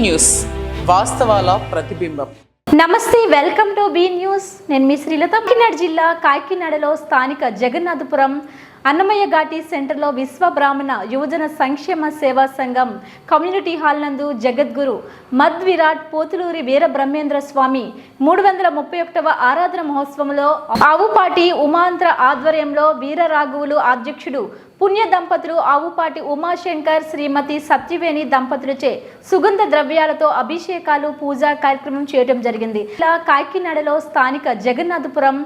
News వాస్తవాల ప్రతిబింబం. నమస్తే, welcome to be news. నేను మీ శ్రీలత. కాకినాడ జిల్లా కాకినాడలో స్థానిక జగన్నాథపురం అన్నమయ్య ఘాటి సెంటర్లో విశ్వ బ్రాహ్మణ యువజన సంక్షేమ సేవా సంఘం కమ్యూనిటీ హాల్ నందు జగద్గురు మద్విరాట్ పోతులూరి వీర బ్రహ్మేంద్ర స్వామి 331వ ఆరాధన మహోత్సవంలో ఆవుపాటి ఉమాంత్ర ఆధ్వర్యంలో వీర రాఘవులు అధ్యక్షుడు పుణ్య దంపతులు ఆవుపాటి ఉమాశంకర్ శ్రీమతి సత్యవేణి దంపతులచే సుగంధ ద్రవ్యాలతో అభిషేకాలు పూజా కార్యక్రమం చేయడం జరిగింది. ఇలా కాకినాడలో స్థానిక జగన్నాథపురం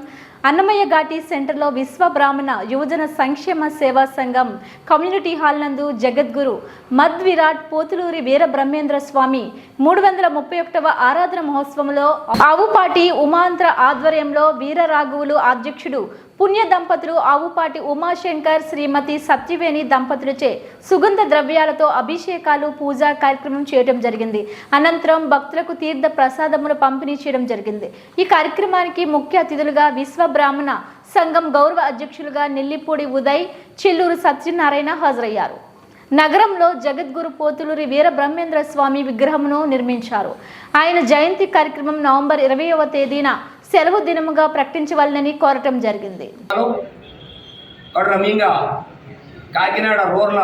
అన్నమయ్య ఘాటి సెంటర్లో విశ్వ బ్రాహ్మణ యువజన సంక్షేమ సేవా సంఘం కమ్యూనిటీ హాల్ నందు జగద్గురు మద్విరాట్ పోతులూరి వీర బ్రహ్మేంద్ర స్వామి 331వ ఆరాధన మహోత్సవంలో ఆవుపాటి ఉమాంత్ర ఆధ్వర్యంలో వీర రాఘవులు అధ్యక్షుడు పుణ్య దంపతులు ఆవుపాటి ఉమాశంకర్ శ్రీమతి సత్యవేణి దంపతులచే సుగంధ ద్రవ్యాలతో అభిషేకాలు పూజా కార్యక్రమం చేయడం జరిగింది. అనంతరం భక్తులకు తీర్థ ప్రసాదములు పంపిణీ చేయడం జరిగింది. ఈ కార్యక్రమానికి ముఖ్య అతిథులుగా విశ్వ బ్రాహ్మణ సంఘం గౌరవ అధ్యక్షులుగా నెల్లిపూడి ఉదయ్, చిల్లూరు సత్యనారాయణ హాజరయ్యారు. నగరంలో జగద్గురు పోతులూరి వీర బ్రహ్మేంద్ర స్వామి విగ్రహమును నిర్మించారు. ఆయన జయంతి కార్యక్రమం నవంబర్ 20వ తేదీన సెలవు దినముగా ప్రకటించవాలని కోరటం జరిగింది. Kakinada rural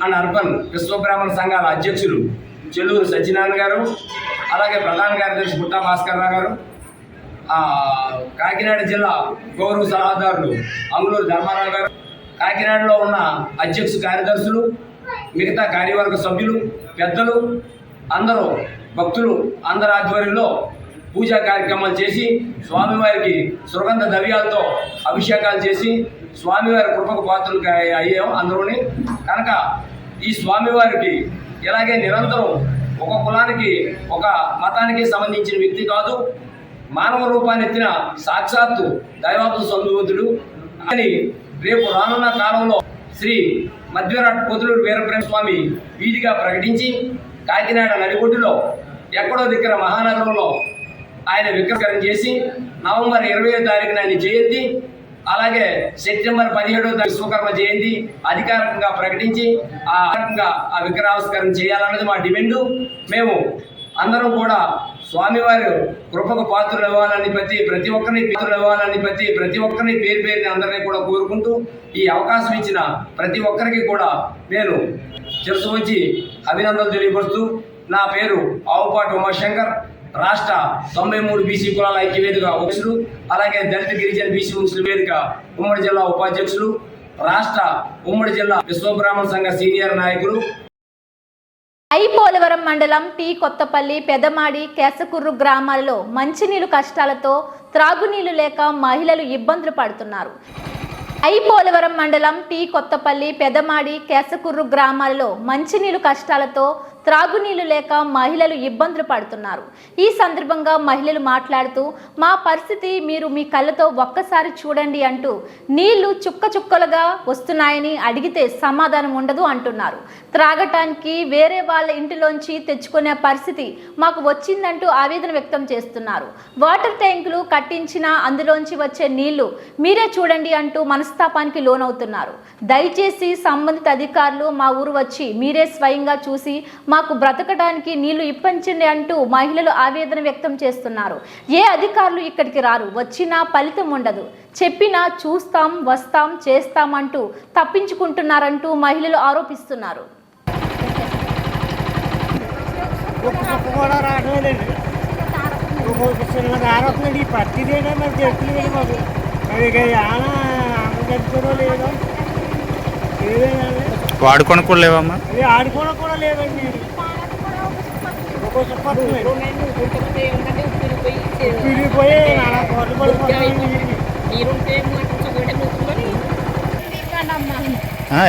and urban Vishwabrahmana సంఘాల అధ్యక్షులు చెల్లూరు సత్యనారాయణ గారు, అలాగే ప్రధాన కార్యదర్శి గుట్టా భాస్కర్ రావు గారు, కాకినాడ జిల్లా గౌరవ సలహాదారులు అంగులూరు ధర్మారావు గారు, కాకినాడలో ఉన్న అధ్యక్ష కార్యదర్శులు, మిగతా కార్యవర్గ సభ్యులు, పెద్దలు అందరూ భక్తులు అందరి ఆధ్వర్యంలో పూజా కార్యక్రమాలు చేసి స్వామివారికి సుగంధ ద్రవ్యాలతో అభిషేకాలు చేసి స్వామివారి కృపకు పాత్రలు అయ్యాం అందరూని. కనుక ఈ స్వామివారికి ఇలాగే నిరంతరం ఒక కులానికి ఒక మతానికి సంబంధించిన వ్యక్తి కాదు, మానవ రూపాన్ని ఎత్తిన సాక్షాత్తు దైవాంశ సంభూతుడు అని రేపు రానున్న కాలంలో శ్రీ మద్విరాట్ పోతులూరి వీరబ్రహ్మ స్వామి వీధిగా ప్రకటించి కాకినాడ నడిగొడ్డులో ఎక్కడో దగ్గర మహానగరంలో ఆయన విగ్రహం చేసి నవంబర్ 20వ తారీఖున ఆయన జయంతి, అలాగే సెప్టెంబర్ 17వ తారీఖు విశ్వకర్మ జయంతి అధికారికంగా ప్రకటించి ఆ విగ్రహావిష్కరణ చేయాలన్నది మా డిమాండు. మేము అందరం కూడా స్వామివారి కృపకు పాత్రలు ఇవ్వాలని ప్రతి ఒక్కరిని పేరు పేరుని అందరినీ కూడా కోరుకుంటూ ఈ అవకాశం ఇచ్చిన ప్రతి ఒక్కరికి కూడా నేను శిరస్సు వచ్చి అభినందనలు తెలియపరుస్తూ, నా పేరు ఆవుపాటి ఉమాశంకర్, రాష్ట్ర 93 బీసీ కులాల ఐక్యవేదిక అధ్యక్షులు, అలాగే దళిత గిరిజన బీసీ ముస్లిం వేదిక ఉమ్మడి జిల్లా ఉపాధ్యక్షులు, రాష్ట్ర ఉమ్మడి జిల్లా విశ్వబ్రాహ్మణ సంఘ సీనియర్ నాయకులు. పోలవరం మండలం టీ కొత్తపల్లి, పెదమాడి, కేసకుర్రు గ్రామాలలో మంచినీళ్లు కష్టాలతో త్రాగునీళ్లు లేక మహిళలు ఇబ్బందులు పడుతున్నారు. పోలవరం మండలం టీ కొత్తపల్లి, పెదమాడి, కేసకుర్రు గ్రామాలలో మంచినీళ్లు కష్టాలతో త్రాగునీళ్లు లేక మహిళలు ఇబ్బందులు పడుతున్నారు. ఈ సందర్భంగా మహిళలు మాట్లాడుతూ, మా పరిస్థితి మీరు మీ కళ్ళతో ఒక్కసారి చూడండి అంటూ నీళ్లు చుక్క చుక్కలుగా వస్తున్నాయని అడిగితే సమాధానం ఉండదు అంటున్నారు. త్రాగటానికి వేరే వాళ్ళ ఇంటిలోంచి తెచ్చుకునే పరిస్థితి మాకు వచ్చిందంటూ ఆవేదన వ్యక్తం చేస్తున్నారు. వాటర్ ట్యాంకులు కట్టించినా అందులోంచి వచ్చే నీళ్లు మీరే చూడండి అంటూ మనస్తాపానికి లోనవుతున్నారు. దయచేసి సంబంధిత అధికారులు మా ఊరు వచ్చి మీరే స్వయంగా చూసి మాకు బ్రతకడానికి నీళ్లు ఇప్పించండి అంటూ మహిళలు ఆవేదన వ్యక్తం చేస్తున్నారు. ఏ అధికారులు ఇక్కడికి రారు, వచ్చినా ఫలితం ఉండదు, చెప్పినా చూస్తాం వస్తాం చేస్తామంటూ తప్పించుకుంటున్నారంటూ మహిళలు ఆరోపిస్తున్నారు. వాడుకోవడం కూడా లేవమ్మా, ఆడుకోవడం కూడా లేదండి.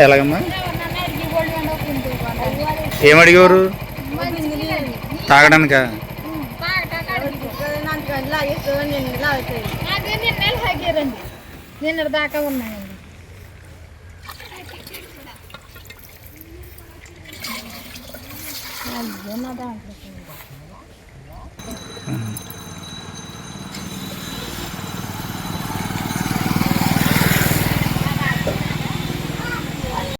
ఎలాగమ్మా? ఏమడిగేవారు తాగడానికా? నిన్న దాకా ఉన్నాయండి.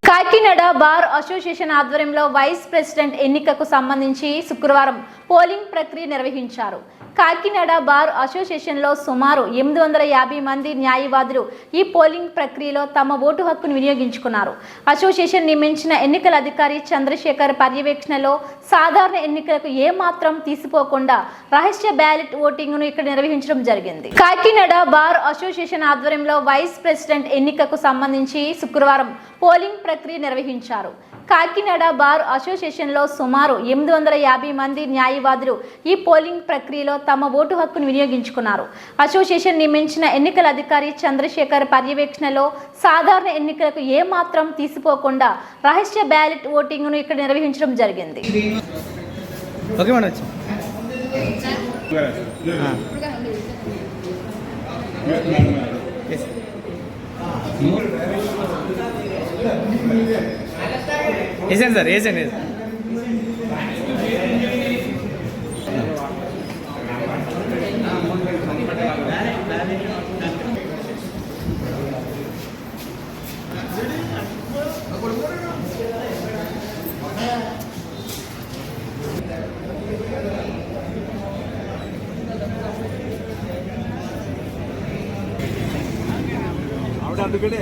కాకినాడ కాకినాడ బార్ అసోసియేషన్ ఆధ్వర్యంలో వైస్ ప్రెసిడెంట్ ఎన్నికకు సంబంధించి శుక్రవారం పోలింగ్ ప్రక్రియ నిర్వహించారు. కాకినాడ బార్ అసోసియేషన్లో సుమారు 850 మంది న్యాయవాదులు ఈ పోలింగ్ ప్రక్రియలో తమ ఓటు హక్కును వినియోగించుకున్నారు. అసోసియేషన్ నియమించిన ఎన్నికల అధికారి చంద్రశేఖర్ పర్యవేక్షణలో సాధారణ ఎన్నికలకు ఏమాత్రం తీసిపోకుండా రహస్య బ్యాలెట్ ఓటింగ్ను ఇక్కడ నిర్వహించడం జరిగింది. కాకినాడ బార్ అసోసియేషన్ ఆధ్వర్యంలో వైస్ ప్రెసిడెంట్ ఎన్నికకు సంబంధించి శుక్రవారం పోలింగ్ ప్రక్రియ నిర్వహించారు. కాకినాడ బార్ అసోసియేషన్లో సుమారు 850 మంది న్యాయవాదులు ఈ పోలింగ్ ప్రక్రియలో తమ ఓటు హక్కును వినియోగించుకున్నారు. అసోసియేషన్ నియమించిన ఎన్నికల అధికారి చంద్రశేఖర్ పర్యవేక్షణలో సాధారణ ఎన్నికలకు ఏమాత్రం తీసిపోకుండా రహస్య బ్యాలెట్ ఓటింగ్ను ఇక్కడ నిర్వహించడం జరిగింది. సార్ వేసండి. అందుకనే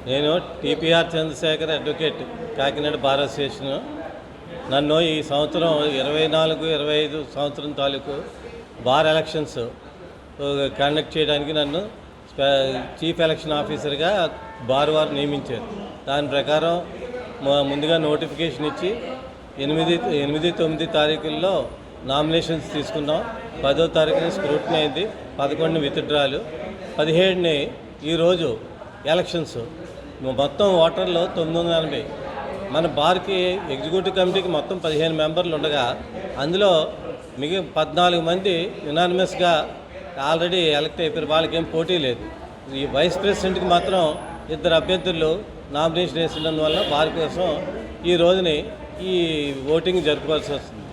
నేను TPR Chandrasekhar advocate Kakinada bar association. నన్ను ఈ సంవత్సరం 24-25 సంవత్సరం తాలూకు బార్ ఎలక్షన్స్ కండక్ట్ చేయడానికి నన్ను చీఫ్ ఎలక్షన్ ఆఫీసర్గా బార్ వారు నియమించారు. దాని ప్రకారం ముందుగా నోటిఫికేషన్ ఇచ్చి 8-9 తారీఖుల్లో నామినేషన్స్ తీసుకున్నాం. 10వ తారీఖున స్క్రూటినీ అయింది. 11 విత్డ్రాలు, 17ని ఈరోజు ఎలక్షన్స్. మొత్తం ఓటర్లు 980. మన బార్కి ఎగ్జిక్యూటివ్ కమిటీకి మొత్తం 15 మెంబర్లు ఉండగా అందులో 14 మంది యునానిమస్గా ఆల్రెడీ ఎలక్ట్ అయిపోయారు. వాళ్ళకేం పోటీ లేదు. ఈ వైస్ ప్రెసిడెంట్కి మాత్రం 2 అభ్యర్థులు నామినేషన్ వేసినందువల్ల బార్ కోసం ఈ రోజుని ఈ ఓటింగ్ జరుపుకోవాల్సి వస్తుంది.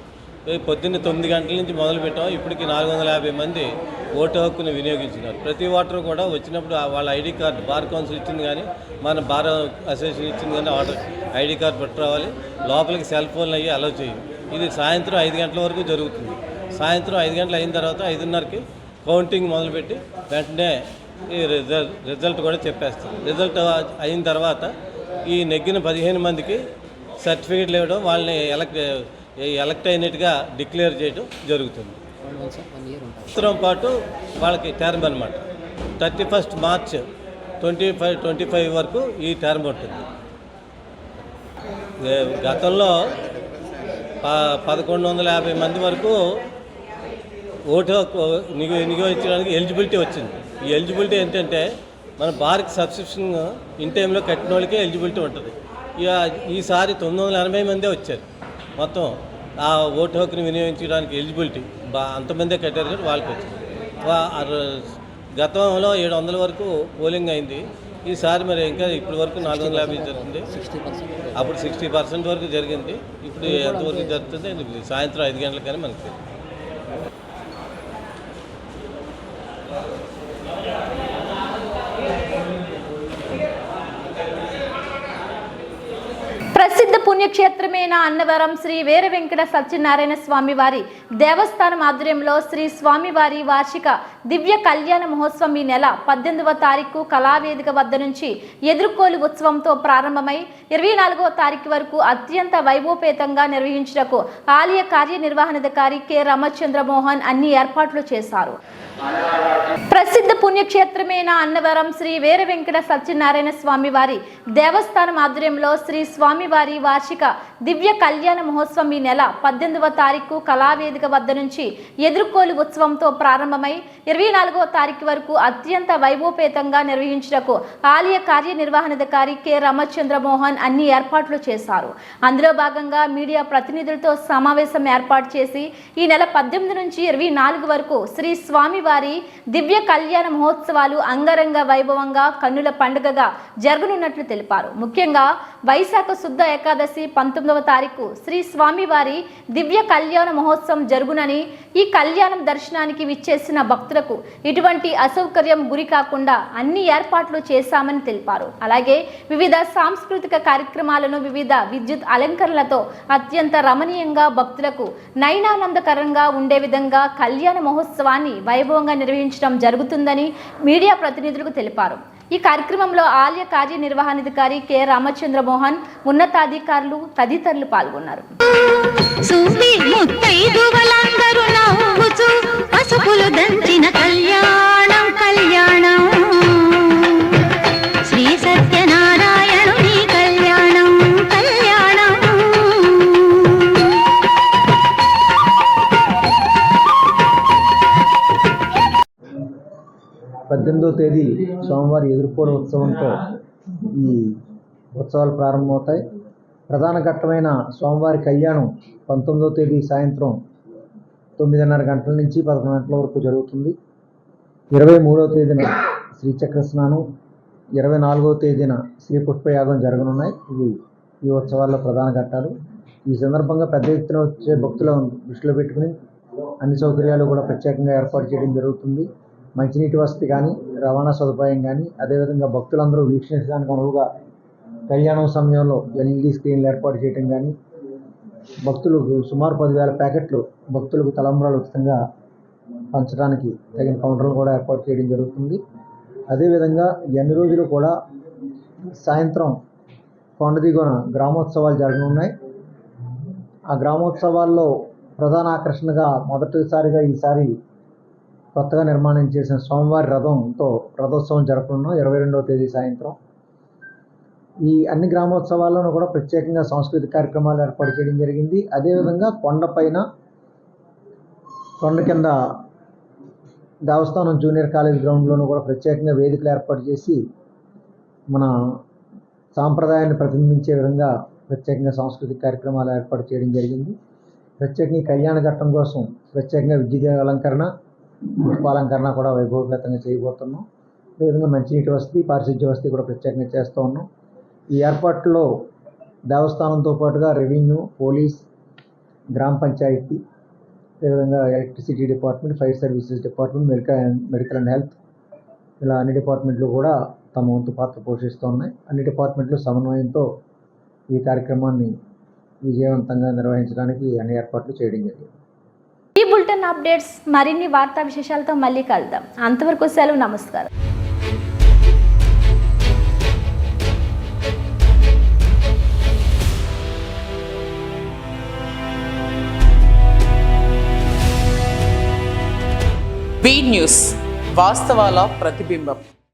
పొద్దున్న 9 గంటల నుంచి మొదలుపెట్టాం. ఇప్పటికి 450 మంది ఓటు హక్కును వినియోగించినారు. ప్రతి ఓటరు కూడా వచ్చినప్పుడు వాళ్ళ ఐడి కార్డు, బార్ కౌన్సిల్ ఇచ్చింది కానీ మన బార్ అసోసియేషన్ ఇచ్చింది కానీ ఐడి కార్డు పట్టుకోవాలి. లోపలికి సెల్ ఫోన్లు అయ్యి అలౌ చేయం. ఇది సాయంత్రం 5 గంటల వరకు జరుగుతుంది. సాయంత్రం 5 గంటలు అయిన తర్వాత 5:30కి కౌంటింగ్ మొదలుపెట్టి వెంటనే ఈ రిజల్ట్ కూడా చెప్పేస్తాం. రిజల్ట్ అయిన తర్వాత ఈ నెగ్గిన 15 మందికి సర్టిఫికేట్లు ఇవ్వడం, వాళ్ళని ఎలక్ట్ అయినట్టుగా డిక్లేర్ చేయడం జరుగుతుంది. సంవత్సరం పాటు వాళ్ళకి టర్మ్ అనమాట. 31 మార్చ్ 2025 వరకు ఈ టర్మ్ ఉంటుంది. గతంలో 1150 మంది వరకు ఓటు వినియోగించడానికి ఎలిజిబిలిటీ వచ్చింది. ఈ ఎలిజిబిలిటీ ఏంటంటే మన బార్కి సబ్స్క్రిప్షన్ ఇన్ టైంలో కట్టిన వాళ్ళకే ఎలిజిబిలిటీ ఉంటుంది. ఈసారి 980 మందే వచ్చారు. మొత్తం ఆ ఓటు హక్కుని వినియోగించడానికి ఎలిజిబిలిటీ అంతమందే కట్టారు కానీ వాళ్ళకి వచ్చింది. గతంలో 700 వరకు పోలింగ్ అయింది. ఈసారి మరి ఇంకా ఇప్పటి వరకు 450 జరుగుతుంది. అప్పుడు 60% వరకు జరిగింది. ఇప్పుడు ఎంతవరకు జరుగుతుంది సాయంత్రం 5 గంటలకు కానీ మనకి తెలియదు. ప్రసిద్ధ పుణ్యక్షేత్రమైన అన్నవరం శ్రీ వీర వెంకట సత్యనారాయణ స్వామి వారి దేవస్థానం ఆధ్వర్యంలో శ్రీ స్వామివారి వార్షిక దివ్య కళ్యాణ మహోత్సవం ఈ నెల 18వ తారీఖు కళావేదిక వద్ద నుంచి ఎదుర్కోలు ఉత్సవంతో ప్రారంభమై 24వ తారీఖు వరకు అత్యంత వైభవపేతంగా నిర్వహించుటకు ఆలయ కార్యనిర్వహణాధికారి కె రామచంద్ర మోహన్ అన్ని ఏర్పాట్లు చేశారు. ప్రసిద్ధ పుణ్యక్షేత్రమైన అన్నవరం శ్రీ వీర వెంకట సత్యనారాయణ స్వామి వారి దేవస్థానం ఆధ్వర్యంలో శ్రీ స్వామివారి వార్షిక వార్షిక దివ్య కళ్యాణ మహోత్సవం ఈ నెల 18వ తారీఖు కళావేదిక వద్ద నుంచి ఎదుర్కోలు ఉత్సవంతో ప్రారంభమై 24వ తారీఖు వరకు అత్యంత వైభవపేతంగా నిర్వహించుటకు ఆలయ కార్యనిర్వహణాధికారి కె రామచంద్ర మోహన్ అన్ని ఏర్పాట్లు చేశారు. అందులో భాగంగా మీడియా ప్రతినిధులతో సమావేశం ఏర్పాటు చేసి ఈ నెల 18 నుంచి 24 వరకు శ్రీ స్వామివారి దివ్య కళ్యాణ మహోత్సవాలు అంగరంగ వైభవంగా కన్నుల పండుగగా జరగనున్నట్లు తెలిపారు. ముఖ్యంగా వైశాఖ శుద్ధ ఏకాదశి 19వ తారీఖు శ్రీ స్వామివారి దివ్య కళ్యాణ మహోత్సవం జరుగునని, ఈ కళ్యాణం దర్శనానికి విచ్చేసిన భక్తులకు ఇటువంటి అసౌకర్యం గురి కాకుండా అన్ని ఏర్పాట్లు చేశామని తెలిపారు. అలాగే వివిధ సాంస్కృతిక కార్యక్రమాలను వివిధ విద్యుత్ అలంకరణలతో అత్యంత రమణీయంగా భక్తులకు నయనానందకరంగా ఉండే విధంగా కళ్యాణ మహోత్సవాన్ని వైభవంగా నిర్వహించడం జరుగుతుందని మీడియా ప్రతినిధులకు తెలిపారు. ఈ కార్యక్రమంలో ఆలయ కార్యనిర్వహణాధికారి కె రామచంద్ర మోహన్, ఉన్నతాధికారులు తదితరులు పాల్గొన్నారు. శ్రీ సత్యనారాయణుని కళ్యాణం కళ్యాణం. 18వ తేదీ సోమవారి ఎదుర్కోలు ఉత్సవంతో ఈ ఉత్సవాలు ప్రారంభమవుతాయి. ప్రధాన ఘట్టమైన స్వామివారి కళ్యాణం 19వ తేదీ సాయంత్రం 9:30 గంటల నుంచి 11 గంటల వరకు జరుగుతుంది. 23వ తేదీన శ్రీచక్ర స్నానం, 24వ తేదీన శ్రీ పుష్పయాగం జరగనున్నాయి. ఇవి ఈ ఉత్సవాల్లో ప్రధాన ఘట్టాలు. ఈ సందర్భంగా పెద్ద ఎత్తున వచ్చే భక్తులను దృష్టిలో పెట్టుకుని అన్ని సౌకర్యాలు కూడా ప్రత్యేకంగా ఏర్పాటు చేయడం జరుగుతుంది. మంచినీటి వసతి కానీ, రవాణా సదుపాయం కానీ, అదేవిధంగా భక్తులందరూ వీక్షించడానికి అనువుగా కళ్యాణం సమయంలో LED స్క్రీన్లు ఏర్పాటు చేయడం కానీ, భక్తులకు సుమారు 10,000 ప్యాకెట్లు భక్తులకు తలంబ్రాలు ఉచితంగా పంచడానికి తగిన కౌంటర్లు కూడా ఏర్పాటు చేయడం జరుగుతుంది. అదేవిధంగా అన్ని రోజులు కూడా సాయంత్రం కొండ దిగువన గ్రామోత్సవాలు జరగనున్నాయి. ఆ గ్రామోత్సవాల్లో ప్రధాన ఆకర్షణగా మొదటిసారిగా ఈసారి కొత్తగా నిర్మాణం చేసిన స్వామివారి రథంతో రథోత్సవం జరపనున్నాం 22వ తేదీ సాయంత్రం. ఈ అన్ని గ్రామోత్సవాల్లోనూ కూడా ప్రత్యేకంగా సాంస్కృతిక కార్యక్రమాలు ఏర్పాటు చేయడం జరిగింది. అదేవిధంగా కొండపైన కొండ కింద దేవస్థానం జూనియర్ కాలేజ్ గ్రౌండ్లోనూ కూడా ప్రత్యేకంగా వేదికలు ఏర్పాటు చేసి మన సాంప్రదాయాన్ని ప్రతిబింబించే విధంగా ప్రత్యేకంగా సాంస్కృతిక కార్యక్రమాలు ఏర్పాటు చేయడం జరిగింది. ప్రత్యేకంగా కళ్యాణ ఘట్టం కోసం ప్రత్యేకంగా విద్యుత్ అలంకరణ, పుష్పాలంకరణ కూడా వైభవపేతంగా చేయబోతున్నాం. అదేవిధంగా మంచినీటి వసతి, పారిశుద్ధ్య వసతి కూడా ప్రత్యేకంగా చేస్తూ ఉన్నాం. ఈ ఏర్పాట్లో దేవస్థానంతో పాటుగా రెవెన్యూ, పోలీస్, గ్రామ పంచాయతీ, అదేవిధంగా electricity department, fire services department, medical and health, ఇలా అన్ని డిపార్ట్మెంట్లు కూడా తమ వంతు పాత్ర పోషిస్తూ ఉన్నాయి. అన్ని డిపార్ట్మెంట్లు సమన్వయంతో ఈ కార్యక్రమాన్ని విజయవంతంగా నిర్వహించడానికి అన్ని ఏర్పాట్లు చేయడం జరిగింది. ఈ బులెటిన్ అప్డేట్స్ మరిన్ని వార్తా విశేషాలతో మళ్ళీ కలుద్దాం. అంతవరకు సెలవు, నమస్కారం. బీ న్యూస్, వాస్తవాల ప్రతిబింబం.